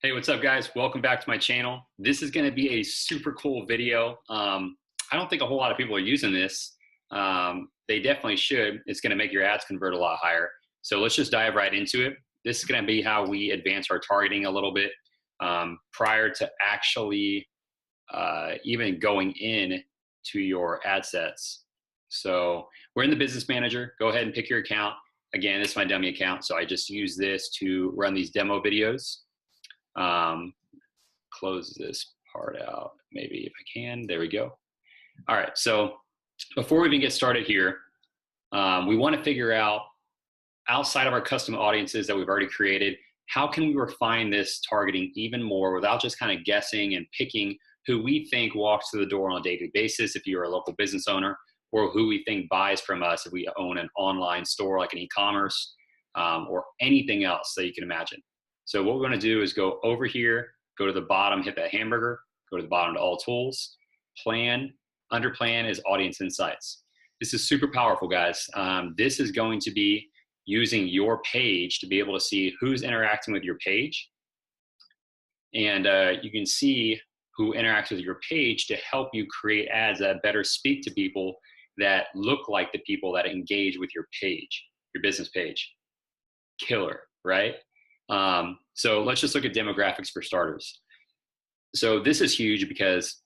Hey, what's up, guys? Welcome back to my channel. This is going to be a super cool video. I don't think a whole lot of people are using this. They definitely should. It's going to make your ads convert a lot higher. So let's just dive right into it. This is going to be how we advance our targeting a little bit prior to actually even going in to your ad sets. So we're in the business manager. Go ahead and pick your account. Again, this is my dummy account, so I just use this to run these demo videos. Close this part out, maybe if I can. There we go. All right, so before we even get started here, we want to figure out, outside of our custom audiences that we've already created, how can we refine this targeting even more without just kind of guessing and picking who we think walks through the door on a daily basis if you're a local business owner, or who we think buys from us if we own an online store like an e-commerce, or anything else that you can imagine. So what we're going to do is go over here, go to the bottom, hit that hamburger, go to the bottom to all tools, plan. Under plan is audience insights. This is super powerful, guys. This is going to be using your page to be able to see who's interacting with your page. And you can see who interacts with your page to help you create ads that better speak to people that look like the people that engage with your page, your business page. Killer, right? So let's just look at demographics for starters. So this is huge because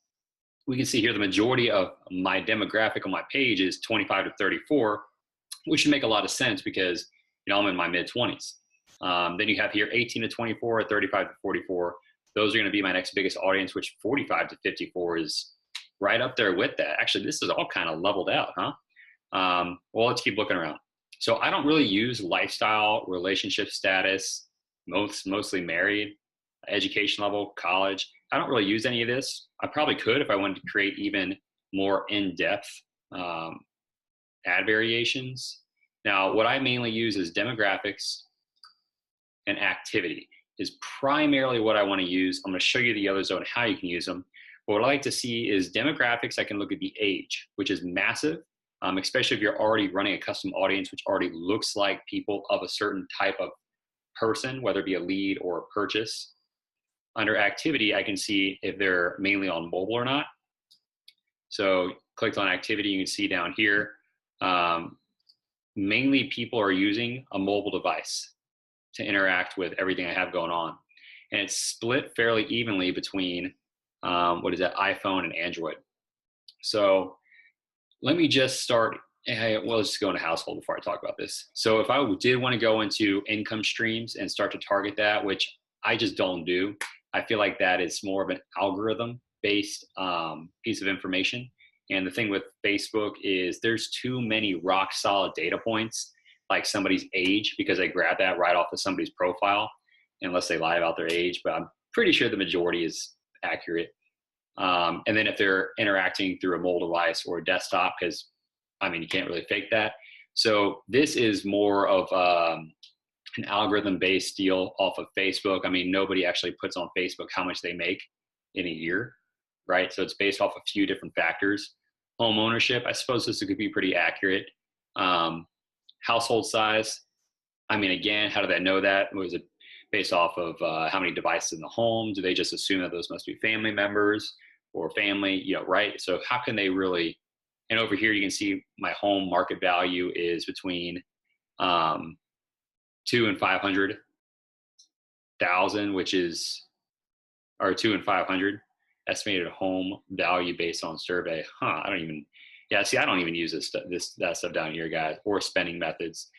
we can see here the majority of my demographic on my page is 25 to 34, which should make a lot of sense because, you know, I'm in my mid-20s. Then you have here 18 to 24, 35 to 44. Those are going to be my next biggest audience, which 45 to 54 is right up there with that. Actually, this is all kind of leveled out, huh? Well, let's keep looking around. So I don't really use lifestyle, relationship status, mostly married, education level, college. I don't really use any of this. I probably could if I wanted to create even more in-depth ad variations. Now, what I mainly use is demographics and activity is primarily what I want to use. I'm going to show you the others on how you can use them. But what I like to see is demographics. I can look at the age, which is massive, especially if you're already running a custom audience, which already looks like people of a certain type of person, whether it be a lead or a purchase. Under activity, I can see if they're mainly on mobile or not. So clicked on activity, you can see down here, mainly people are using a mobile device to interact with everything I have going on. And it's split fairly evenly between, iPhone and Android. So let me just start. Well, let's just go into household before I talk about this. So if I did want to go into income streams and start to target that, which I just don't do, I feel like that is more of an algorithm-based piece of information. And the thing with Facebook is there's too many rock-solid data points, like somebody's age, because I grab that right off of somebody's profile, unless they lie about their age, but I'm pretty sure the majority is accurate. And then if they're interacting through a mobile device or a desktop, because I mean, you can't really fake that. So this is more of an algorithm-based deal off of Facebook. I mean, nobody actually puts on Facebook how much they make in a year, right? So it's based off a few different factors. Home ownership, I suppose this could be pretty accurate. Household size, I mean, again, how do they know that? Was it based off of how many devices in the home? Do they just assume that those must be family members or family, you know, right? So how can they really? And over here, you can see my home market value is between 2 and 500,000, which is, or 2 and 500 estimated home value based on survey. I don't even use that stuff down here, guys, or spending methods.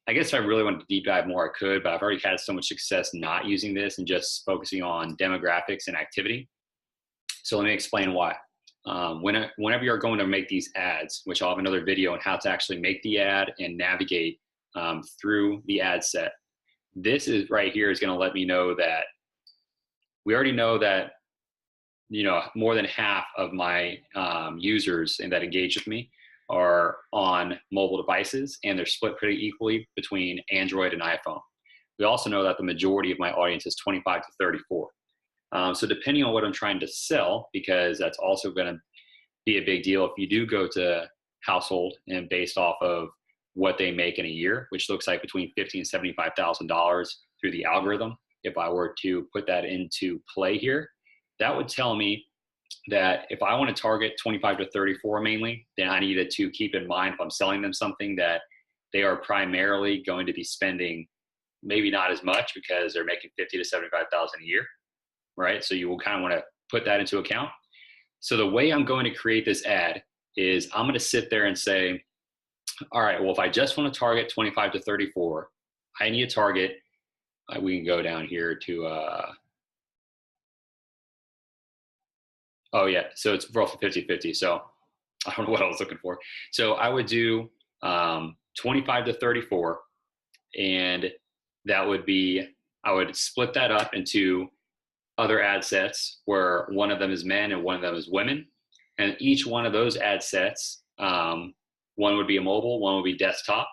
I guess if I really wanted to deep dive more, I could, but I've already had so much success not using this and just focusing on demographics and activity. So let me explain why. Whenever you're going to make these ads, which I'll have another video on how to actually make the ad and navigate through the ad set, this is right here is going to let me know that we already know that, you know, more than half of my users and that engage with me are on mobile devices, and they're split pretty equally between Android and iPhone. We also know that the majority of my audience is 25 to 34. So depending on what I'm trying to sell, because that's also going to be a big deal if you do go to household and based off of what they make in a year, which looks like between $50,000 and $75,000 through the algorithm. if I were to put that into play here, that would tell me that if I want to target 25 to 34 mainly, then I needed to keep in mind if I'm selling them something that they are primarily going to be spending maybe not as much because they're making 50 to 75,000 a year, right? So you will kind of want to put that into account. So the way I'm going to create this ad is I'm going to sit there and say, all right, well, if I just want to target 25 to 34, I need to target, we can go down here to, oh yeah, so it's roughly 50-50. So I don't know what I was looking for. So I would do 25 to 34, and that would be, I would split that up into other ad sets where one of them is men and one of them is women. And each one of those ad sets, one would be a mobile, one would be desktop.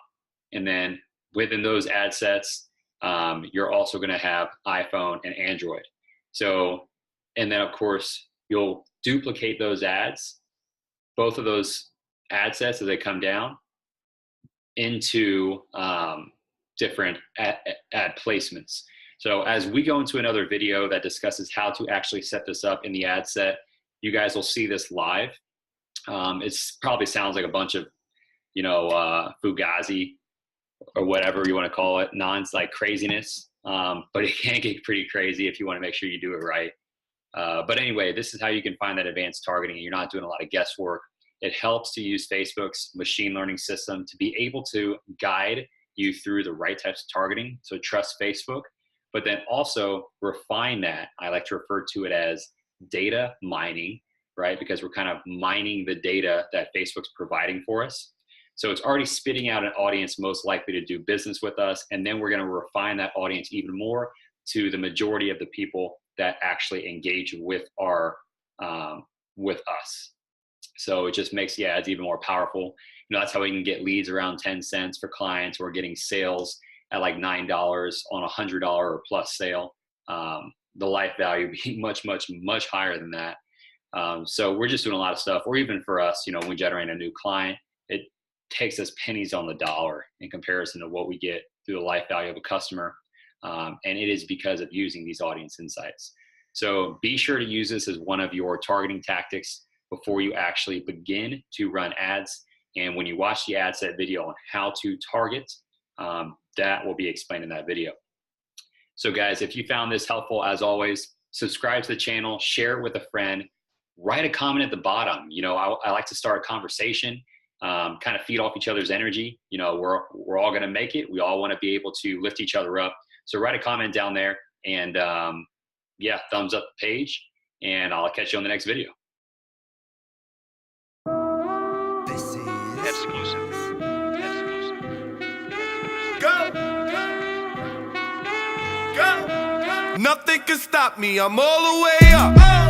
And then within those ad sets, you're also going to have iPhone and Android. So, and then of course, you'll duplicate those ads, both of those ad sets as they come down into different ad placements. So as we go into another video that discusses how to actually set this up in the ad set, you guys will see this live. It's probably sounds like a bunch of, Fugazi or whatever you want to call it, like craziness. But it can get pretty crazy if you want to make sure you do it right. But anyway, this is how you can find that advanced targeting, and you're not doing a lot of guesswork. It helps to use Facebook's machine learning system to be able to guide you through the right types of targeting. So trust Facebook, but then also refine that. I like to refer to it as data mining, right? Because we're kind of mining the data that Facebook's providing for us. So it's already spitting out an audience most likely to do business with us. And then we're going to refine that audience even more to the majority of the people that actually engage with with us. So it just makes the ads even more powerful. That's how we can get leads around 10 cents for clients. We're getting sales at like $9 on a $100 or plus sale. The life value being much, much, much higher than that. So we're just doing a lot of stuff. Or even for us, when we generate a new client, it takes us pennies on the dollar in comparison to what we get through the life value of a customer. And it is because of using these audience insights. So be sure to use this as one of your targeting tactics before you actually begin to run ads. And when you watch the ad set video on how to target, that will be explained in that video. So guys, if you found this helpful, as always, subscribe to the channel, share it with a friend, write a comment at the bottom. I like to start a conversation, kind of feed off each other's energy. We're all going to make it. We all want to be able to lift each other up. So write a comment down there, and thumbs up the page, and I'll catch you on the next video. This is exclusive. Go! Nothing can stop me, I'm all the way up.